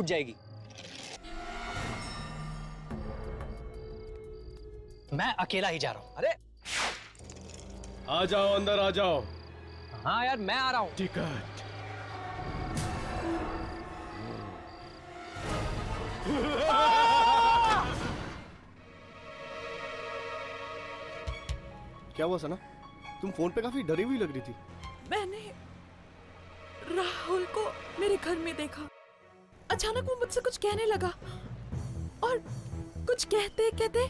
उठ जाएगी। मैं अकेला ही जा रहा हूं। अरे आ जाओ, अंदर आ जाओ। हाँ यार, मैं आ रहा हूं। टिकट। क्या हुआ सना? तुम फोन पे काफी डरी हुई लग रही थी। मैंने राहुल को मेरे घर में देखा। अचानक वो मुझसे कुछ कहने लगा और कुछ कहते कहते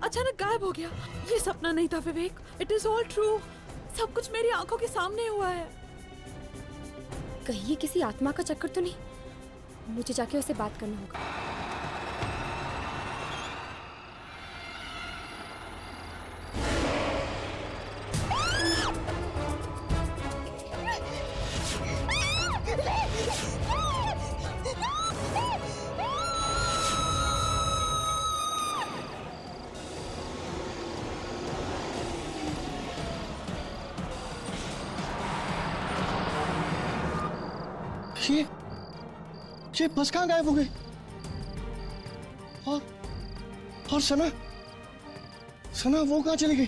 अचानक गायब हो गया। ये सपना नहीं था विवेक, इट इज ऑल ट्रू। सब कुछ मेरी आंखों के सामने हुआ है। कहीं ये किसी आत्मा का चक्कर तो नहीं? मुझे जाके उससे बात करना होगा। ये बस कहाँ गायब हो गई? और सना सना वो कहाँ चली गई?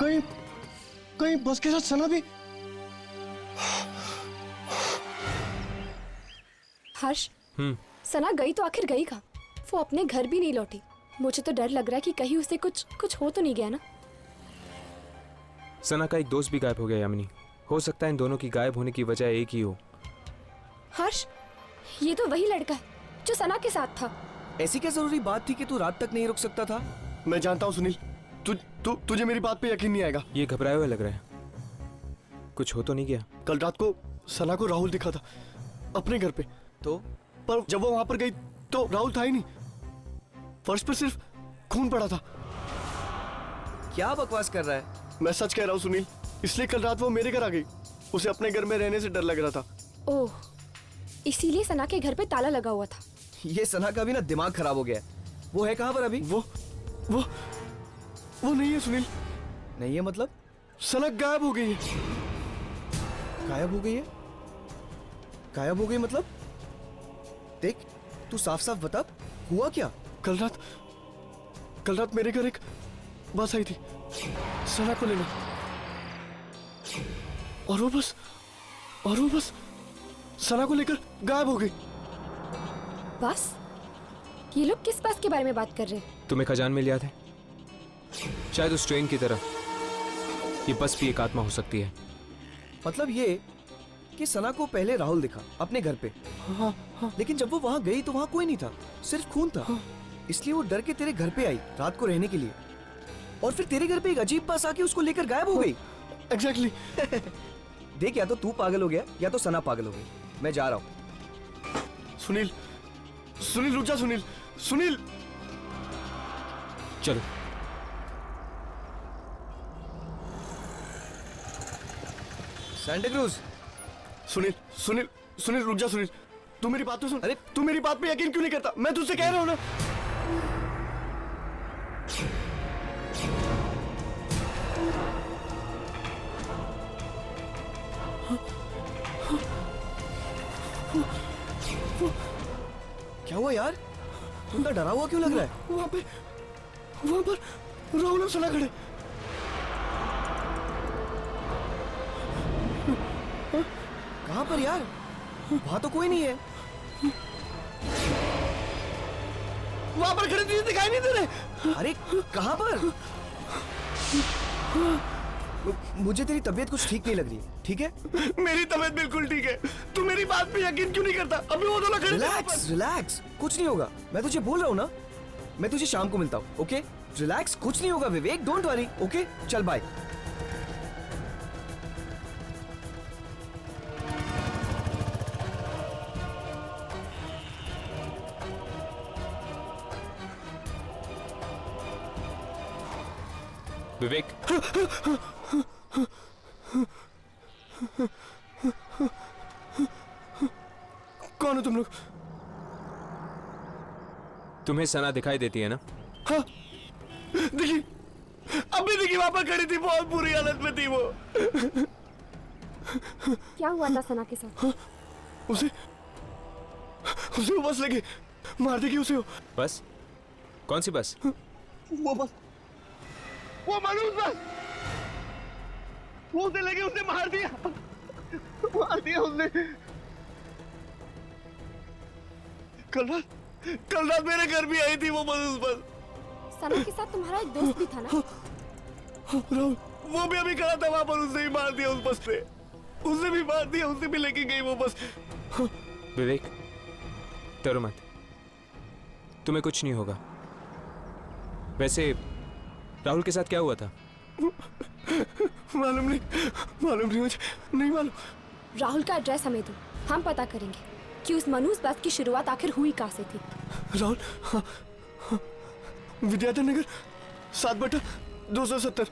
कहीं बस के साथ सना भी? हर्ष, सना गई तो आखिर गई कहाँ? वो अपने घर भी नहीं लौटी। मुझे तो डर लग रहा है कि कहीं उसे कुछ हो तो नहीं गया ना। सना का एक दोस्त भी गायब हो गया यामिनी। हो सकता है इन दोनों की गायब होने की वजह एक ही हो। हर्ष, ये तो वही लड़का है जो सना के साथ था। ऐसी क्या जरूरी बात थी कि तू रात तक नहीं रुक सकता था? मैं जानता हूँ सुनील, तुझे मेरी बात पे यकीन नहीं आएगा। ये घबराए हुए लग रहा है। कुछ हो तो नहीं गया? कल रात को सना को राहुल दिखा था अपने घर पे। तो पर जब वो वहां पर गई तो राहुल था ही नहीं। फर्श पर सिर्फ खून पड़ा था। क्या बकवास कर रहा है? मैं सच कह रहा हूँ सुनील, इसलिए कल रात वो मेरे घर आ गई। उसे अपने घर में रहने से डर लग रहा था। ओह, इसीलिए सना के घर पे ताला लगा हुआ था। ये सना का भी ना दिमाग खराब हो गया है। वो है कहाँ पर अभी? वो नहीं है सुनील। नहीं है मतलब? सना गायब हो गई है। गायब हो गई है? गायब हो गई मतलब? देख, तू साफ साफ बता, हुआ क्या? कल रात मेरे घर एक बस आई थी सना को लेने, और वो बस सना को लेकर गायब हो गई। बस? ये लोग किस बस के बारे में बात कर रहे हैं? तुम्हें खजान में याद है? शायद उस ट्रेन की तरह ये बस भी एक आत्मा हो सकती है। मतलब ये कि सना को पहले राहुल दिखा अपने घर पे। हाँ। लेकिन जब वो वहां गई तो वहां कोई नहीं था, सिर्फ खून था। इसलिए वो डर के तेरे घर पे आई रात को रहने के लिए, और फिर तेरे घर पे एक अजीब बस आके उसको लेकर गायब हो गई। एग्जैक्टली। देख, या तो तू पागल हो गया या तो सना पागल हो गई। मैं जा रहा हूं। सुनील रुक जा। सुनील चलो। Santa cruise. सुनील रुक जा। सुनील, तू मेरी बात तो सुन। अरे तू मेरी बात पे यकीन क्यों नहीं करता? मैं तुझसे कह रहा हूं ना। क्या हुआ यार? तू इतना डरा हुआ क्यों लग रहा है? वहां पर राहुल और सना खड़े। कहां पर यार? वहां तो कोई नहीं है। वहां पर खड़े तुझे दिखाई नहीं दे रहे? अरे कहां पर? मुझे तेरी तबीयत कुछ ठीक नहीं लग रही है, ठीक है? मेरी तबीयत बिल्कुल ठीक है। तू मेरी बात पे यकीन क्यों नहीं करता? अभी वो दोनों खड़े। रिलैक्स, कुछ नहीं होगा। मैं तुझे बोल रहा हूँ ना, मैं तुझे शाम को मिलता हूँ, ओके? रिलैक्स, कुछ नहीं होगा विवेक, डोंट वरी, ओके? चल बाय। विवेक, कौन हो तुम लोग? तुम्हें सना दिखाई देती है ना? हाँ, देखी, अभी देखी वहां पर खड़ी थी, बहुत बुरी हालत में थी वो। क्या हुआ था सना के साथ? उसे उसे वो बस लगे, मार देगी उसे वो। बस? कौन सी बस? वो बस, वो मनोज बस, वो उसे लगे, उसने मार दिया उसने। कल रात मेरे घर भी आई थी वो मनोज बस। सना के साथ तुम्हारा एक दोस्त भी था ना? राहुल, वो भी अभी कहा था वहां पर, उसने ही मार दिया उस बस पे, उसने भी मार दिया, उसने भी लेके गई वो बस। विवेक, डरो मत, तुम्हें कुछ नहीं होगा। वैसे राहुल के साथ क्या हुआ था? मालूम नहीं मुझे, नहीं मालूम। राहुल का एड्रेस हमें दो, हम पता करेंगे कि उस मनूस बस की शुरुआत आखिर हुई कहाँ से थी। राहुल, हाँ, विद्याधर नगर 7/270।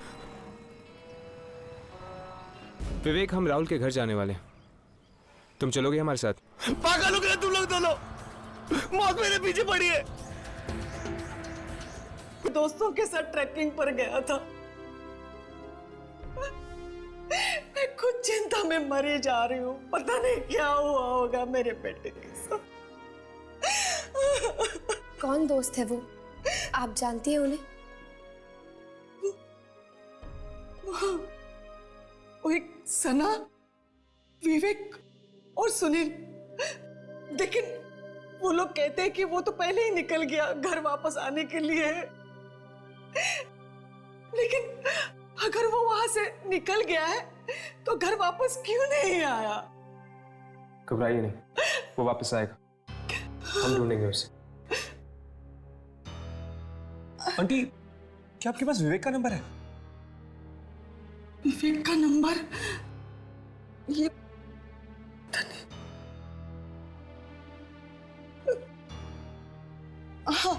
विवेक, हम राहुल के घर जाने वाले हैं, तुम चलोगे हमारे साथ? पागल हो गए तुम लोग दोनों, मौत मेरे पीछे पड़ी है। दोस्तों के साथ ट्रैकिंग पर गया था, मैं खुद चिंता में मरी जा रही हूँ, पता नहीं क्या हुआ होगा मेरे बेटे के साथ। कौन दोस्त है वो, आप जानती हैं उन्हें? वो एक सना, विवेक और सुनील। लेकिन वो लोग कहते हैं कि वो तो पहले ही निकल गया घर वापस आने के लिए। लेकिन अगर वो वहां से निकल गया है तो घर वापस क्यों नहीं आया? घबराइए नहीं, वो वापस आएगा, हम ढूंढेंगे उसे। आंटी, क्या आपके पास विवेक का नंबर है? विवेक का नंबर? ये हाँ,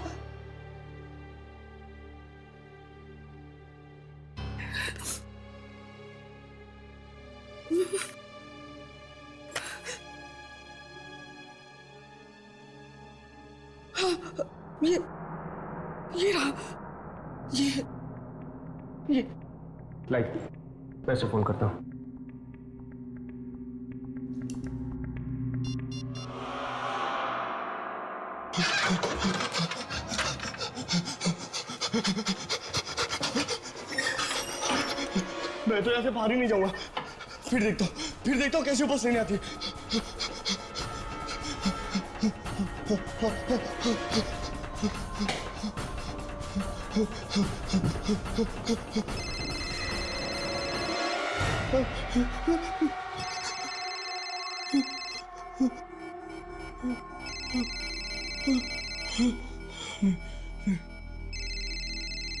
ये रहा, ये लाइक, मैं इसे फोन करता हूँ। मैं तो यहाँ से बाहर ही नहीं जाऊंगा, फिर देखता हूँ कैसे बस लेने आती है।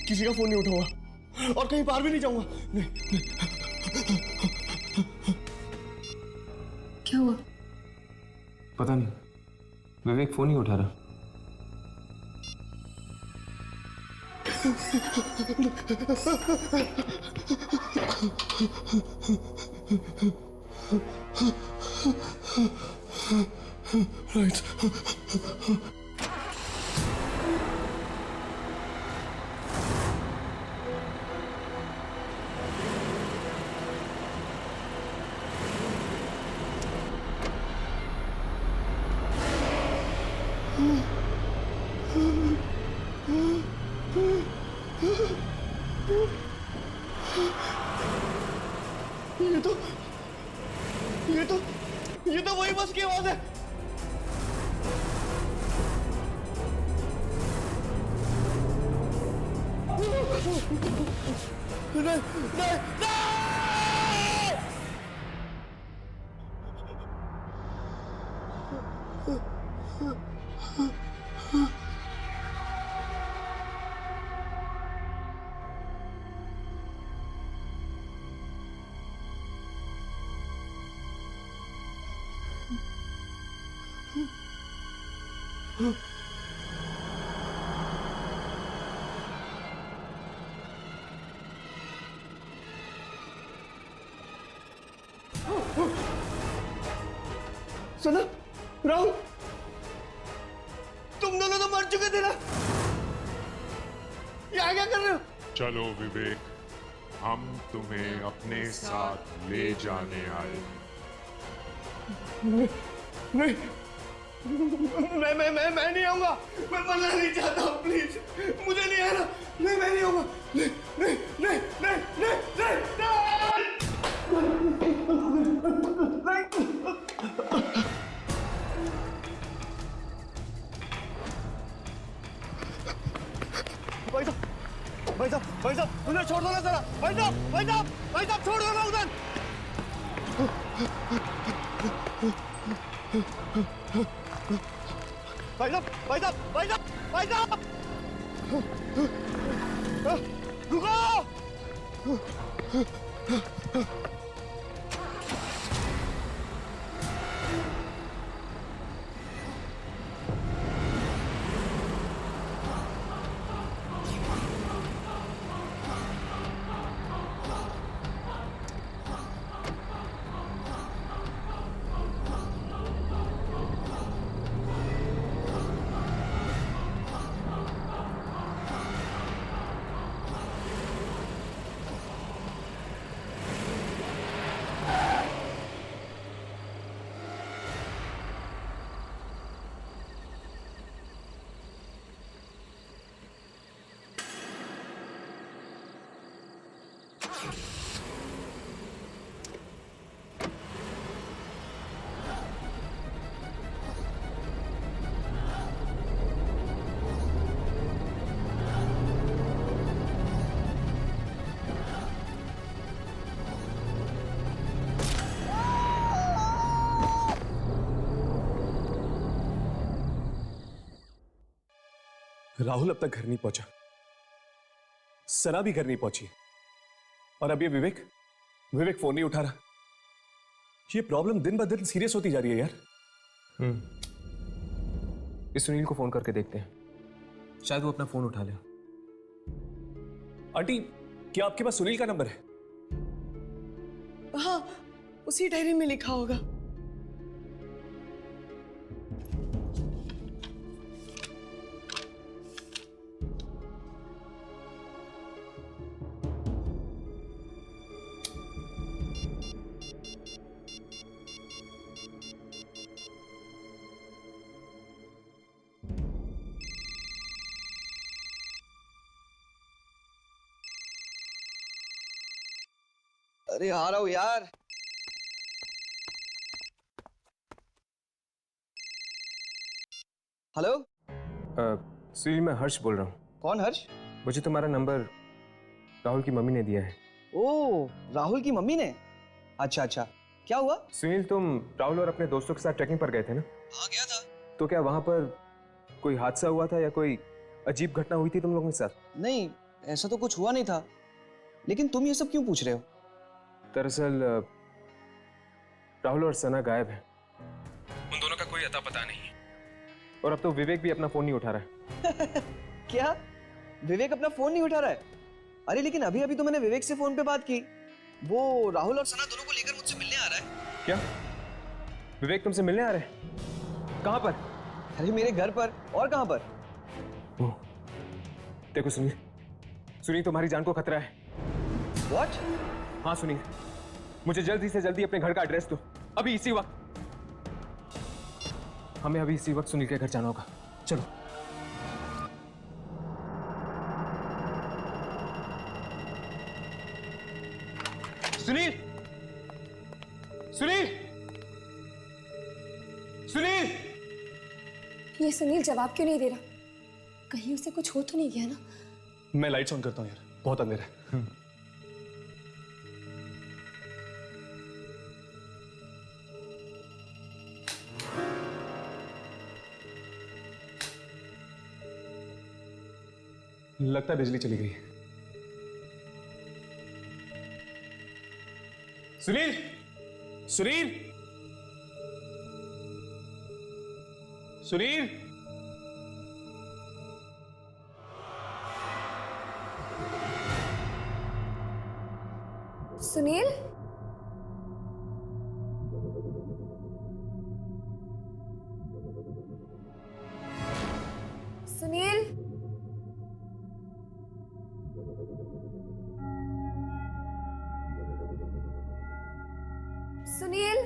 किसी का फोन नहीं उठाऊंगा और कहीं बाहर भी नहीं जाऊंगा। नहीं। क्या हुआ? पता नहीं, विवेक फोन ही उठा रहा। राइट। ये तो वही बस की आवाज है। नहीं। सुना, राहुल, तुम दोनों तो मर चुके थे ना, यहाँ क्या कर रहे हो? चलो विवेक, हम तुम्हें अपने साथ ले जाने आए। नहीं, मैं नहीं आऊंगा। मैं मरना नहीं चाहता हूँ, प्लीज मुझे नहीं आना। नहीं, मैं नहीं आऊंगा। नहीं नहीं नहीं नहीं नहीं नहीं नहीं। भाई साहब, भाई साहब, भाई साहब, उधर छोड़ दो ना जरा। भाई साहब, भाई साहब, भाई साहब, छोड़ दो ना उधर। भाई साहब, भाई साहब, भाई साहब, भाई साहब, रुको। राहुल अब तक घर नहीं पहुंचा, सना भी घर नहीं पहुंची, और अब ये विवेक फोन नहीं उठा रहा। ये प्रॉब्लम दिन ब दिन सीरियस होती जा रही है यार। इस सुनील को फोन करके देखते हैं, शायद वो अपना फोन उठा ले। आंटी, क्या आपके पास सुनील का नंबर है? हाँ, उसी डायरी में लिखा होगा। अरे आ रहा हूँ यार। हेलो, सुनील, मैं हर्ष बोल रहा हूँ। कौन हर्ष? मुझे तुम्हारा नंबर राहुल की मम्मी ने दिया है। ओ, राहुल की मम्मी ने? अच्छा अच्छा, क्या हुआ? सुनील, तुम राहुल और अपने दोस्तों के साथ ट्रैकिंग पर गए थे ना? हाँ, गया था। तो क्या वहां पर कोई हादसा हुआ था या कोई अजीब घटना हुई थी तुम लोगों के साथ? नहीं, ऐसा तो कुछ हुआ नहीं था, लेकिन तुम ये सब क्यों पूछ रहे हो? दरअसल राहुल और सना गायब हैं। उन दोनों का कोई अता पता नहीं है, और अब तो विवेक भी अपना फोन नहीं उठा रहा है। क्या? विवेक अपना फोन नहीं उठा रहा है? अरे लेकिन अभी अभी तो मैंने विवेक से फोन पे बात की। वो राहुल और सना दोनों को लेकर मुझसे मिलने आ रहा है। क्या? विवेक तुमसे मिलने आ रहे हैं? कहां पर? अरे मेरे घर पर। और कहां पर? देखो सुनील, सुनील तुम्हारी जान को खतरा है। What? हाँ सुनील, मुझे जल्दी से जल्दी अपने घर का एड्रेस दो, अभी इसी वक्त। हमें अभी इसी वक्त सुनील के घर जाना होगा, चलो। सुनील, सुनील, सुनील! ये सुनील जवाब क्यों नहीं दे रहा? कहीं उसे कुछ हो तो नहीं गया ना? मैं लाइट्स ऑन करता हूँ यार, बहुत अंधेरा है। लगता है बिजली चली गई। सुनील, सुनील, सुनील! सुनील? सुनील? सुनील?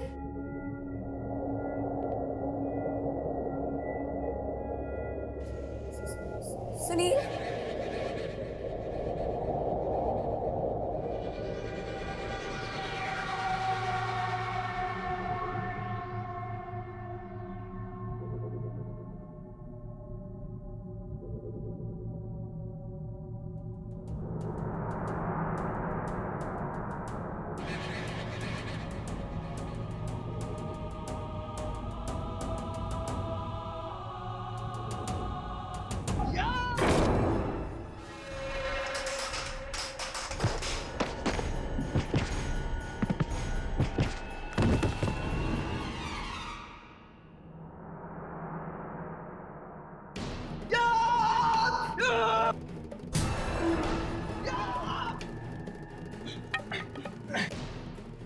सुनील,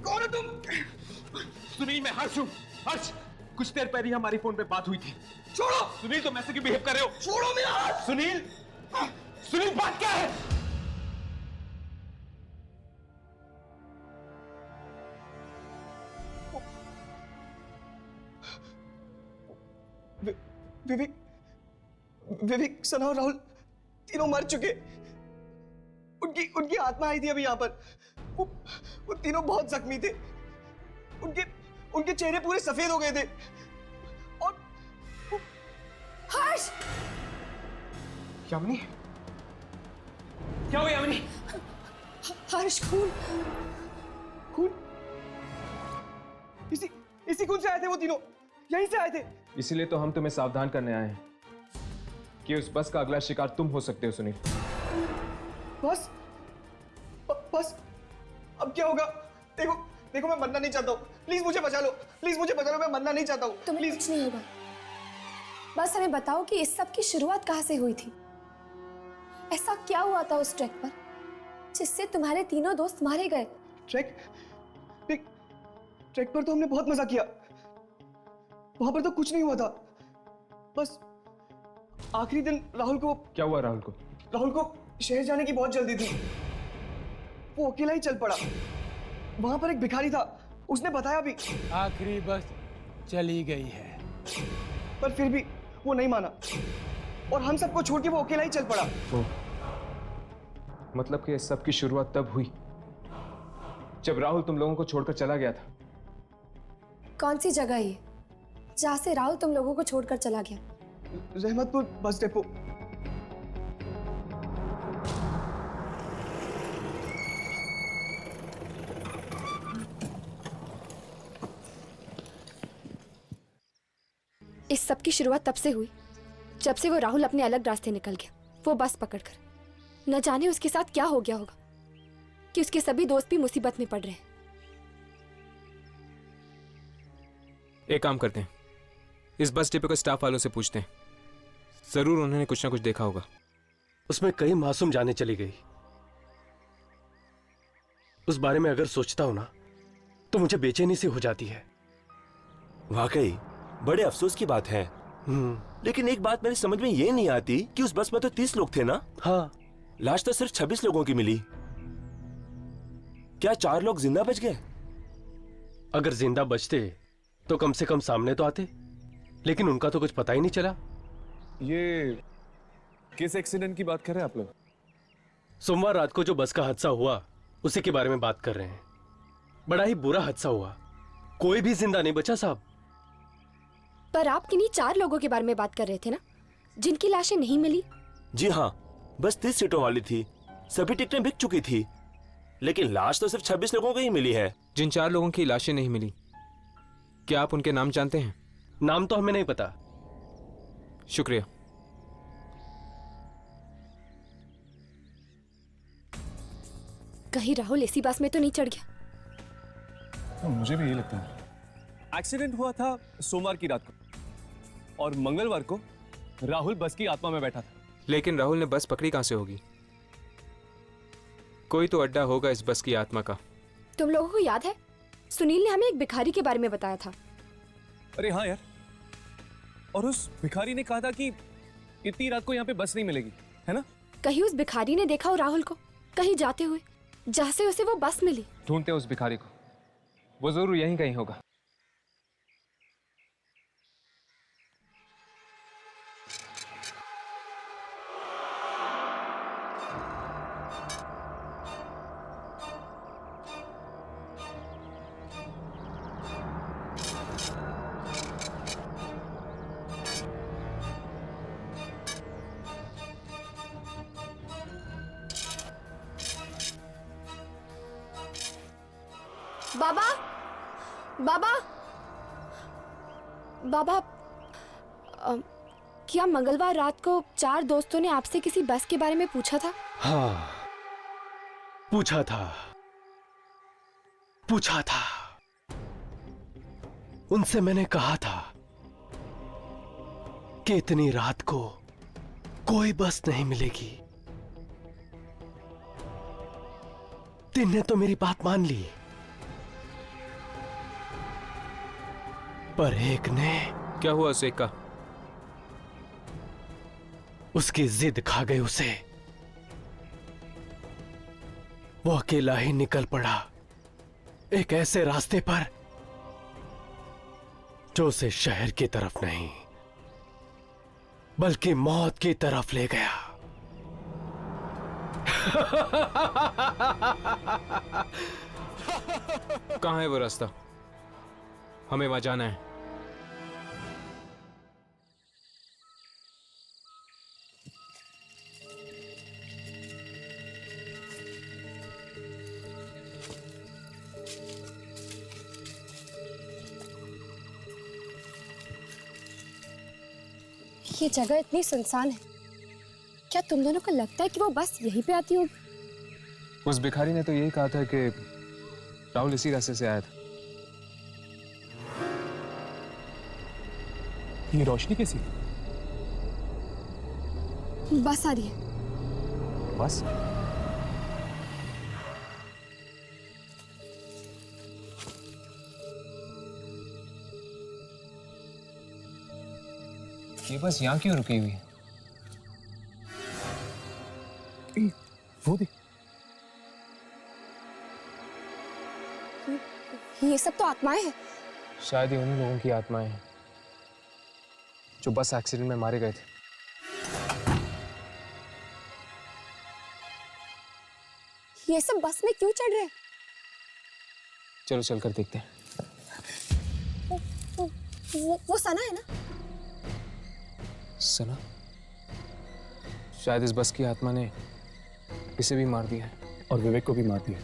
कौन हो तुम? सुनील, मैं हर्ष हूँ। हर्ष, कुछ देर पहले हमारी फोन पे बात हुई थी। छोड़ो सुनील, तुम ऐसे क्यों बिहेव कर रहे हो? छोड़ो मेरा हाथ। सुनील, सुनील, बात क्या है? विवेक, विवेक, सना और राहुल तीनों मर चुके। उनकी उनकी आत्मा आई थी अभी यहाँ पर। वो तीनों बहुत जख्मी थे। उनके उनके चेहरे पूरे सफेद हो गए थे। और हर्ष, यामिनी, क्या हुआ यामिनी? हर्ष, खून। खून? इसी खून से आए थे वो तीनों, यहीं से आए थे। इसीलिए तो हम तुम्हें सावधान करने आए हैं कि उस बस का अगला शिकार तुम हो सकते हो सुनील। बस बस अब क्या होगा? देखो देखो, मैं मरना नहीं चाहता हूँ। प्लीज मुझे बचा लो, प्लीज मुझे बचा लो, मैं मरना नहीं चाहता हूँ। तुम्हें कुछ नहीं होगा। बस हमें बताओ कि इस सब की शुरुआत कहाँ से हुई थी? ऐसा क्या हुआ था उस ट्रैक पर जिससे तुम्हारे तीनों दोस्त मारे गए? ट्रैक पर तो हमने बहुत मजा किया। वहां पर तो कुछ नहीं हुआ था। बस आखिरी दिन राहुल को। क्या हुआ राहुल को? राहुल को शहर जाने की बहुत जल्दी थी। वो अकेला ही चल पड़ा। वहां पर एक भिखारी था, उसने बताया भी। आखिरी बस चली गई है, पर फिर भी वो नहीं माना और हम सबको छोड़ के वो अकेला ही चल पड़ा। मतलब कि इस सब की शुरुआत तब हुई जब राहुल तुम लोगों को छोड़कर चला गया था। कौन सी जगह ये जहाँ से राहुल तुम लोगों को छोड़कर चला गया? Rahmatpur bus depot. इस सब की शुरुआत तब से हुई जब से वो राहुल अपने अलग रास्ते निकल गया, वो बस पकड़कर। न जाने उसके साथ क्या हो गया होगा कि उसके सभी दोस्त भी मुसीबत में पड़ रहे हैं। एक काम करते हैं, इस बस डिपो के स्टाफ वालों से पूछते हैं, जरूर उन्होंने कुछ ना कुछ देखा होगा। उसमें कई मासूम जानें चली गई। उस बारे में अगर सोचता हूं ना तो मुझे बेचैनी सी हो जाती है। वाकई बड़े अफसोस की बात है। लेकिन एक बात मेरी समझ में ये नहीं आती कि उस बस में तो 30 लोग थे ना? हाँ। लाश तो सिर्फ 26 लोगों की मिली। क्या 4 लोग जिंदा बच गए? अगर जिंदा बचते तो कम से कम सामने तो आते, लेकिन उनका तो कुछ पता ही नहीं चला। ये किस एक्सीडेंट की बात कर रहे हैं आप लोग? सोमवार रात को जो बस का हादसा हुआ उसी के बारे में बात कर रहे हैं। बड़ा ही बुरा हादसा हुआ, कोई भी जिंदा नहीं बचा साहब। पर आप किन्हीं 4 लोगों के बारे में बात कर रहे थे ना, जिनकी लाशें नहीं मिली? जी हाँ, बस 30 सीटों वाली थी, सभी टिकटें बिक चुकी थी, लेकिन लाश तो सिर्फ 26 लोगों की ही मिली है। जिन 4 लोगों की लाशें नहीं मिली, क्या आप उनके नाम जानते हैं? नाम तो हमें नहीं पता। शुक्रिया। कहीं राहुल इसी बस में तो नहीं चढ़ गया? मुझे भी यही लगता है। एक्सीडेंट हुआ था सोमवार की रात को और मंगलवार को राहुल बस की आत्मा में बैठा था। लेकिन राहुल ने बस पकड़ी कहां से होगी? कोई तो अड्डा होगा इस बस की आत्मा का। तुम लोगों को याद है सुनील ने हमें एक भिखारी के बारे में बताया था? अरे हाँ यार, और उस भिखारी ने कहा था कि इतनी रात को यहाँ पे बस नहीं मिलेगी, है ना? कहीं उस भिखारी ने देखा हो राहुल को कहीं जाते हुए, जहाँ से उसे वो बस मिली? ढूंढते उस भिखारी को, वो जरूर यहीं कहीं होगा। बाबा, बाबा, बाबा, क्या मंगलवार रात को 4 दोस्तों ने आपसे किसी बस के बारे में पूछा था? हाँ, पूछा था। उनसे मैंने कहा था कि इतनी रात को कोई बस नहीं मिलेगी। 3 ने तो मेरी बात मान ली, पर 1 ने। क्या हुआ उसे का? उसकी जिद खा गई उसे। वो अकेला ही निकल पड़ा एक ऐसे रास्ते पर जो उसे शहर की तरफ नहीं बल्कि मौत की तरफ ले गया। कहां है वो रास्ता? हमें वहां जाना है। ये जगह इतनी सुनसान है, क्या तुम दोनों को लगता है कि वो बस यहीं पे आती होगी? उस भिखारी ने तो यही कहा था कि राहुल इसी रास्ते से आया था। ये रोशनी कैसी? बस आ रही है। बस ये बस यहाँ क्यों रुकी हुई है? वो देख, ये सब तो आत्माएं हैं। शायद ये उन्हीं लोगों की आत्माएं हैं जो बस एक्सीडेंट में मारे गए थे। ये सब बस में क्यों चढ़ रहे हैं? चलो चलकर देखते हैं। वो सना है ना? सना? शायद इस बस की आत्मा ने इसे भी मार दिया है। और विवेक को भी मार दिया।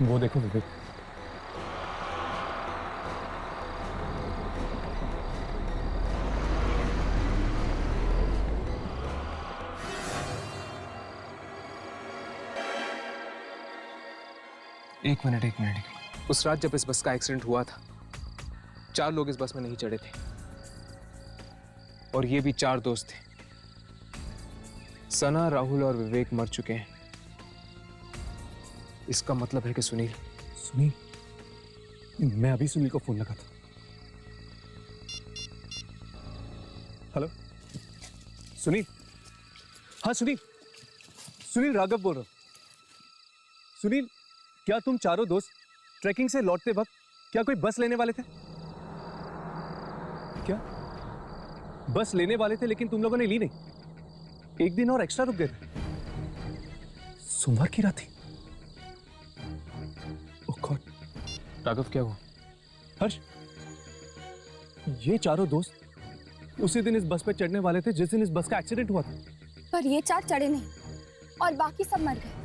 वो देखो विवेक। एक मिनट। उस रात जब इस बस का एक्सीडेंट हुआ था, 4 लोग इस बस में नहीं चढ़े थे और ये भी 4 दोस्त थे। सना, राहुल और विवेक मर चुके हैं। इसका मतलब है कि सुनील। मैं अभी सुनील को फोन लगा था। हेलो सुनील। हाँ सुनील राघव बोल रहा हूं। सुनील, क्या तुम चारों दोस्त ट्रैकिंग से लौटते वक्त क्या कोई बस लेने वाले थे? क्या बस लेने वाले थे लेकिन तुम लोगों ने ली नहीं? 1 दिन और एक्स्ट्रा रुक गए थे। सोमवार की रात थी। ओह गॉड। राघव, क्या हुआ? हर्ष, ये चारों दोस्त उसी दिन इस बस पे चढ़ने वाले थे जिस दिन इस बस का एक्सीडेंट हुआ था। पर ये 4 चढ़े नहीं और बाकी सब मर गए।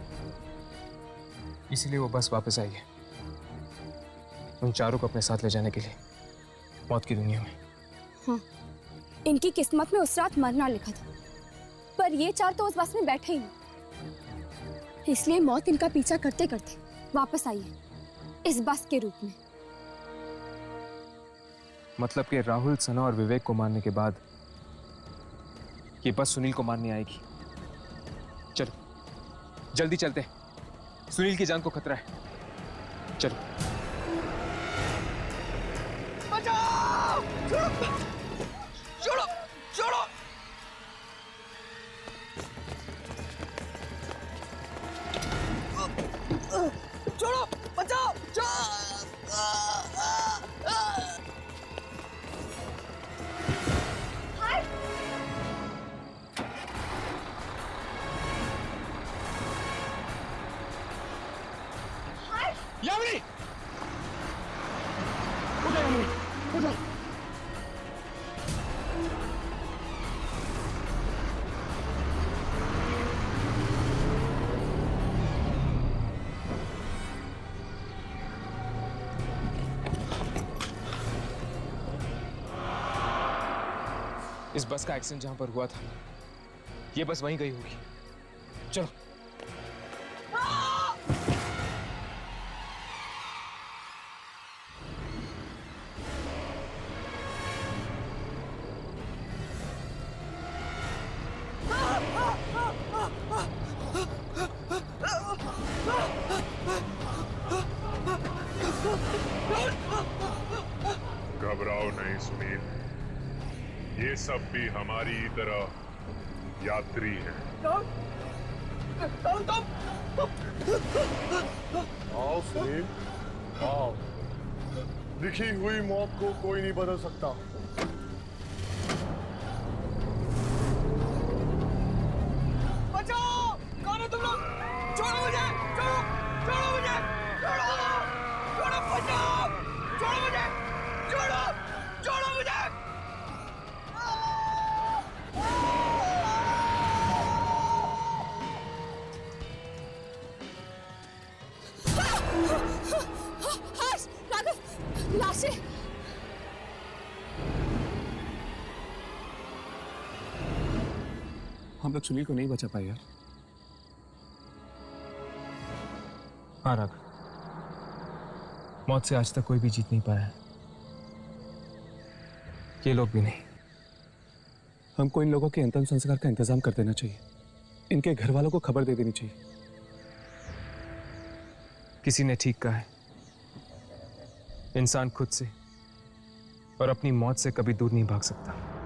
इसीलिए वो बस वापस आई है, उन चारों को अपने साथ ले जाने के लिए मौत की दुनिया में। हाँ, इनकी किस्मत में उस रात मरना लिखा था, पर ये 4 तो उस बस में बैठे ही नहीं। इसलिए मौत इनका पीछा करते करते वापस आई है इस बस के रूप में। मतलब कि राहुल, सना और विवेक को मारने के बाद ये बस सुनील को मारने आएगी। चलो जल्दी चलते हैं, सुनील की जान को खतरा है। चलो। बचाओ! छोड़ो! छोड़ो! छोड़ो! बचाओ! यामिनी! इस बस का एक्सीडेंट जहां पर हुआ था, ये बस वहीं गई होगी। चलो। घबराओ नहीं सुनील, ये सब भी हमारी ही तरह यात्री है। आओ सुनील, आओ। लिखी हुई मौत को कोई नहीं बदल सकता। बचाओ! कौन है तुम लोग? छोड़ो मुझे! छोड़ो! छोड़ो मुझे! छोड़ो! छोड़ो! बचाओ! छोड़ो मुझे! छोड़ो! छोड़ो मुझे! हर्ष, राघव, लाशें। हम लोग सुनील को नहीं बचा पाए यार। हाँ राघव, मौत से आज तक कोई भी जीत नहीं पाया है, ये लोग भी नहीं। हमको इन लोगों के अंतिम संस्कार का इंतजाम कर देना चाहिए। इनके घर वालों को खबर दे देनी चाहिए। किसी ने ठीक कहा है, इंसान खुद से और अपनी मौत से कभी दूर नहीं भाग सकता।